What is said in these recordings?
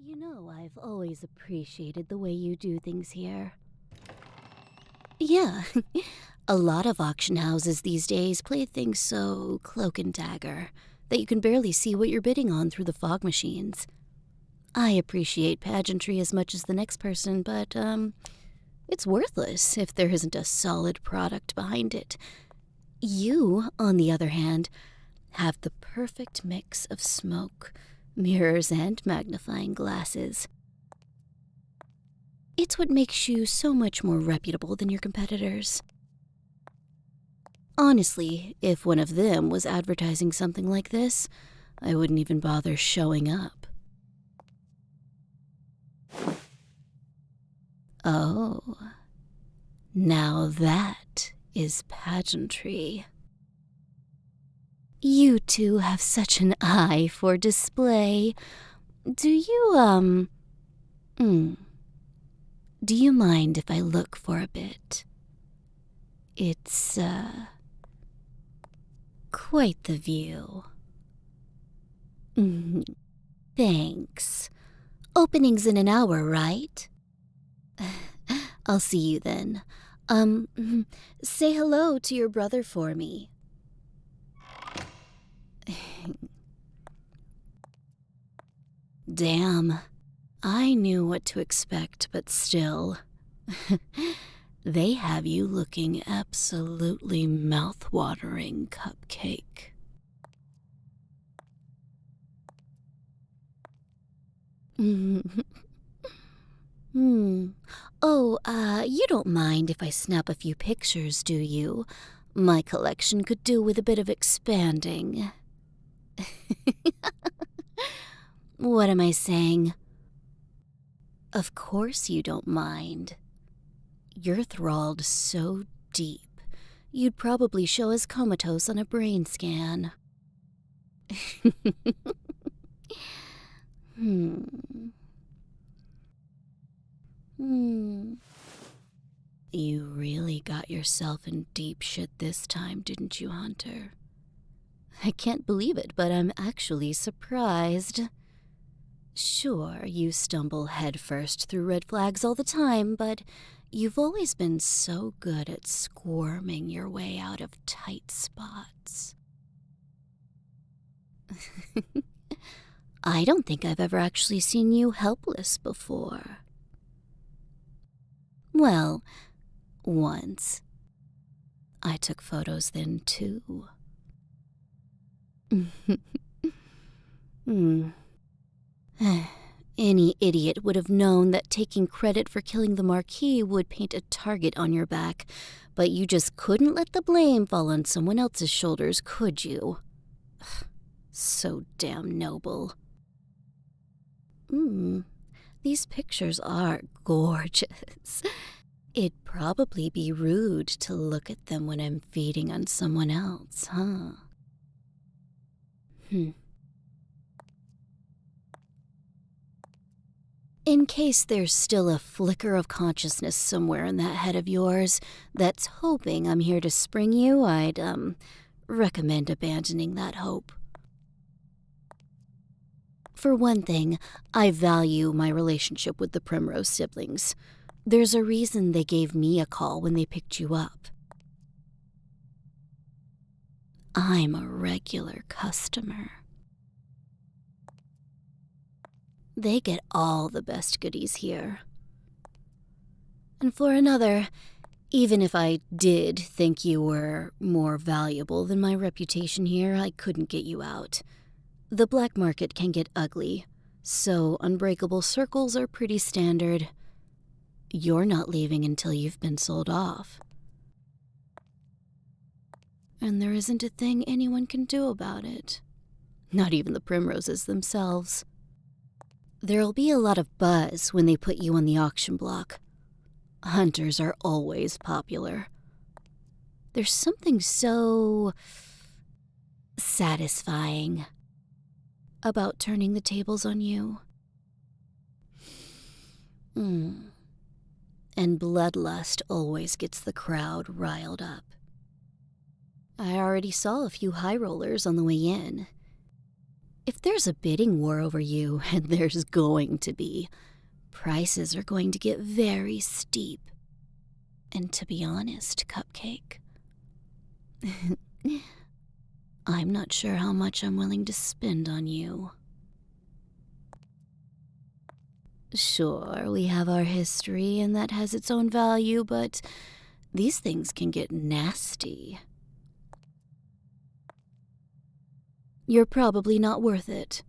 You know, I've always appreciated the way you do things here. Yeah, a lot of auction houses these days play things so cloak and dagger that you can barely see what you're bidding on through the fog machines. I appreciate pageantry as much as the next person, but, it's worthless if there isn't a solid product behind it. You, on the other hand, have the perfect mix of smoke, mirrors, and magnifying glasses. It's what makes you so much more reputable than your competitors. Honestly, if one of them was advertising something like this, I wouldn't even bother showing up. Oh, now that is pageantry. You two have such an eye for display. Do you, do you mind if I look for a bit? It's, quite the view. Thanks. Opening's in an hour, right? I'll see you then. Say hello to your brother for me. Damn. I knew what to expect, but still. They have you looking absolutely mouth-watering, Cupcake. Oh, you don't mind if I snap a few pictures, do you? My collection could do with a bit of expanding. What am I saying? Of course you don't mind. You're enthralled so deep, you'd probably show as comatose on a brain scan. You really got yourself in deep shit this time, didn't you, Hunter? I can't believe it, but I'm actually surprised. Sure, you stumble headfirst through red flags all the time, but you've always been so good at squirming your way out of tight spots. I don't think I've ever actually seen you helpless before. Well, once. I took photos then, too. Any idiot would have known that taking credit for killing the Marquis would paint a target on your back, but you just couldn't let the blame fall on someone else's shoulders, could you? So damn noble. These pictures are gorgeous. It'd probably be rude to look at them when I'm feeding on someone else, huh? In case there's still a flicker of consciousness somewhere in that head of yours that's hoping I'm here to spring you, I'd, recommend abandoning that hope. For one thing, I value my relationship with the Primrose siblings. There's a reason they gave me a call when they picked you up. I'm a regular customer. They get all the best goodies here. And for another, even if I did think you were more valuable than my reputation here, I couldn't get you out. The black market can get ugly, so unbreakable circles are pretty standard. You're not leaving until you've been sold off. And there isn't a thing anyone can do about it. Not even the Primroses themselves. There'll be a lot of buzz when they put you on the auction block. Hunters are always popular. There's something so satisfying about turning the tables on you. And bloodlust always gets the crowd riled up. I already saw a few high rollers on the way in. If there's a bidding war over you, and there's going to be, prices are going to get very steep. And to be honest, Cupcake, I'm not sure how much I'm willing to spend on you. Sure, we have our history, and that has its own value, but these things can get nasty. You're probably not worth it.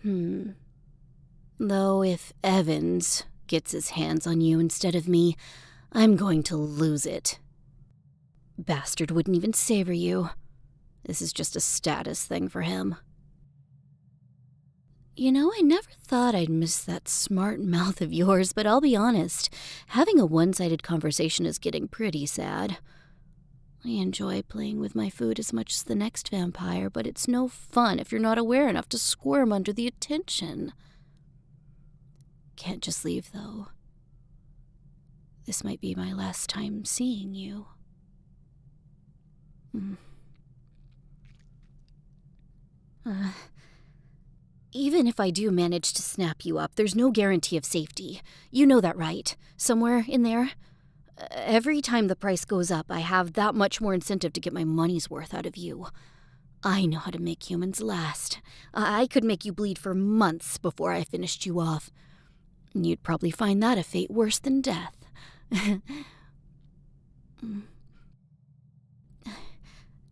Though if Evans gets his hands on you instead of me, I'm going to lose it. Bastard wouldn't even savor you. This is just a status thing for him. You know, I never thought I'd miss that smart mouth of yours, but I'll be honest, having a one-sided conversation is getting pretty sad. I enjoy playing with my food as much as the next vampire, but it's no fun if you're not aware enough to squirm under the attention. Can't just leave, though. This might be my last time seeing you. Even if I do manage to snap you up, there's no guarantee of safety. You know that, right? Somewhere in there? Every time the price goes up, I have that much more incentive to get my money's worth out of you. I know how to make humans last. I could make you bleed for months before I finished you off. You'd probably find that a fate worse than death.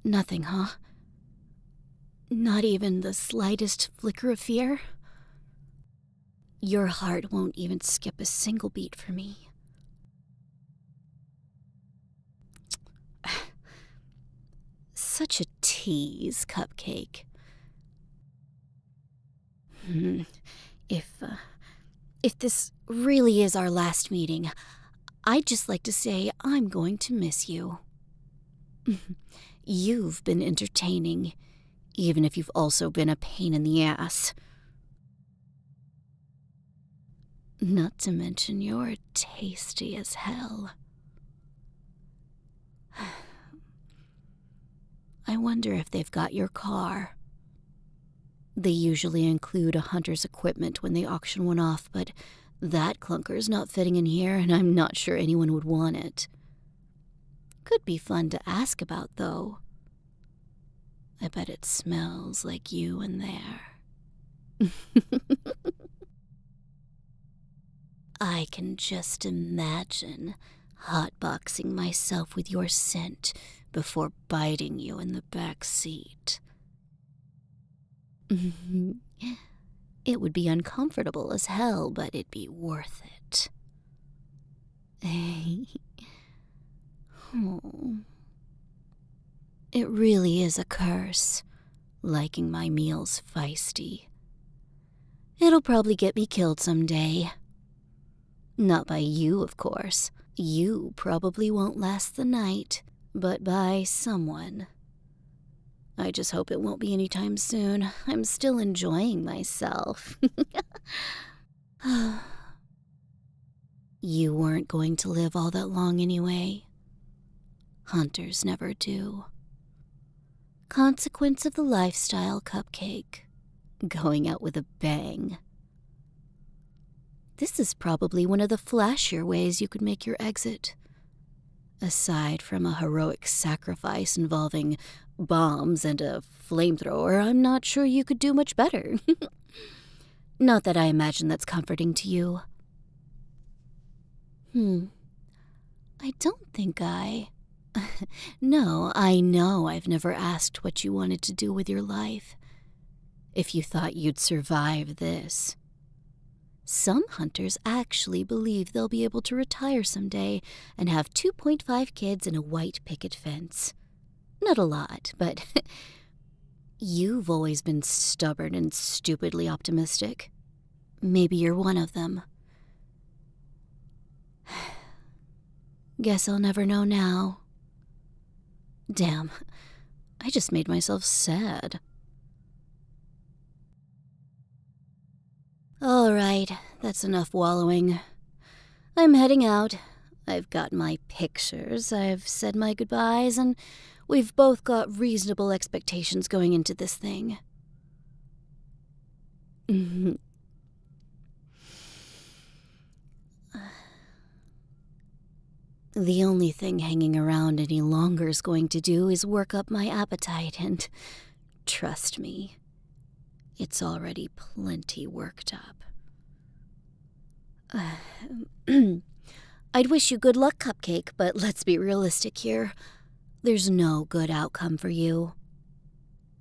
Nothing, huh? Not even the slightest flicker of fear? Your heart won't even skip a single beat for me. Such a tease, Cupcake. If this really is our last meeting, I'd just like to say I'm going to miss you. You've been entertaining, even if you've also been a pain in the ass. Not to mention you're tasty as hell. I wonder if they've got your car. They usually include a hunter's equipment when they auction one off, but that clunker's not fitting in here, and I'm not sure anyone would want it. Could be fun to ask about, though. I bet it smells like you in there. I can just imagine hotboxing myself with your scent before biting you in the back seat. It would be uncomfortable as hell, but it'd be worth it. It really is a curse, liking my meals feisty. It'll probably get me killed someday. Not by you, of course. You probably won't last the night, but by someone. I just hope it won't be anytime soon. I'm still enjoying myself. You weren't going to live all that long anyway. Hunters never do. Consequence of the lifestyle, Cupcake. Going out with a bang. This is probably one of the flashier ways you could make your exit. Aside from a heroic sacrifice involving bombs and a flamethrower, I'm not sure you could do much better. Not that I imagine that's comforting to you. I don't think No, I know I've never asked what you wanted to do with your life. If you thought you'd survive this. Some hunters actually believe they'll be able to retire someday and have 2.5 kids and a white picket fence. Not a lot, but you've always been stubborn and stupidly optimistic. Maybe you're one of them. Guess I'll never know now. Damn, I just made myself sad. All right, that's enough wallowing. I'm heading out. I've got my pictures, I've said my goodbyes, and We've both got reasonable expectations going into this thing. The only thing hanging around any longer is going to do is work up my appetite, and trust me, it's already plenty worked up. I'd wish you good luck, Cupcake, but let's be realistic here. There's no good outcome for you.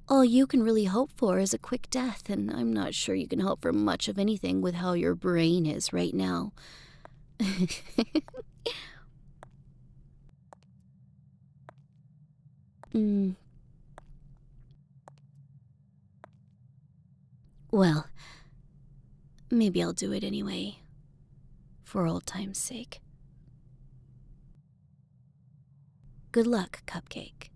All you can really hope for is a quick death, and I'm not sure you can hope for much of anything with how your brain is right now. Well, maybe I'll do it anyway, for old time's sake. Good luck, Cupcake.